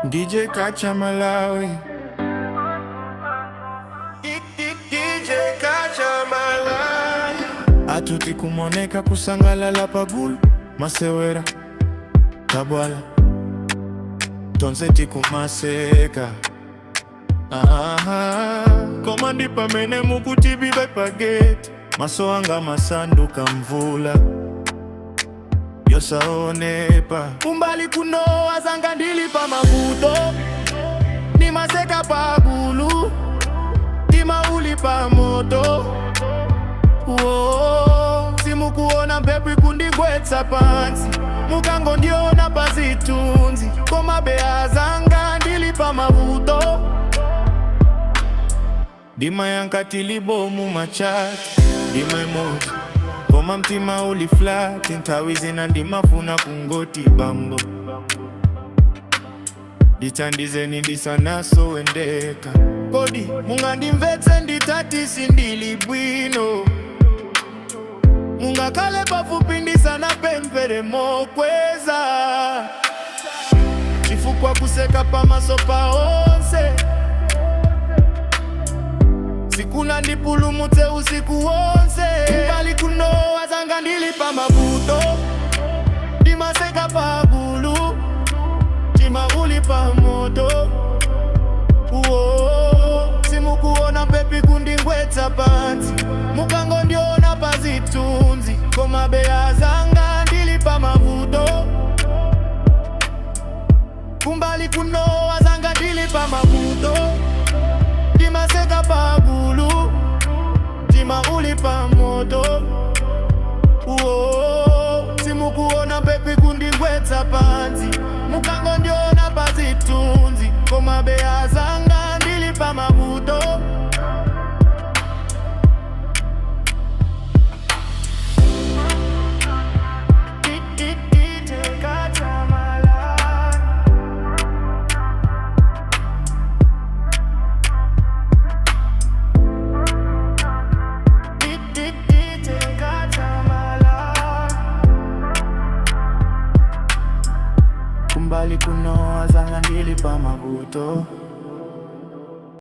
DJ Kacha Malawi. DJ Kacha Malawi. Atuti kumoneka kusangala la pagulu masewera tabwala tonseti kumaseka komandi pamene mukutibi bepageti masoanga masanduka mvula yosaonepa umbali kuno azanga ndilipa mavuto ni maseka pagulu tima ulipa moto simukuona mpepu kundigwetsa pansi mukango ndiona pazitunzi koma bea zanga ndilipa mavuto dima yankatilibomu machati dima emoji koma mtima uli flat ntawizi na ndimafuna kungoti bambo ditandizeni disanaso wendeka kodi mungandimvetse nditatisi ndili bwino mungakale pafupi ndisana pempere mokweza chifukwa kuseka pamasopa onse sikuna ndipulumutse usiku wonse mbali kuno azanga ndilipa mavuto ndimaseka pagulu tima ulipa moto simukuona mpepi kundingwetsa pansi mukango ndiona pazitunzi koma bea zanga ndilipa mavuto kumbali kuno azanga ndilipa mavuto ndimaseka pagulu tima ulipa moto simukuona mpepi kundingwetsa pansi mukango ndiona pazitunzi koma bea zanga ndilipa mavuto kumbali kuno azanga ndilipa mavuto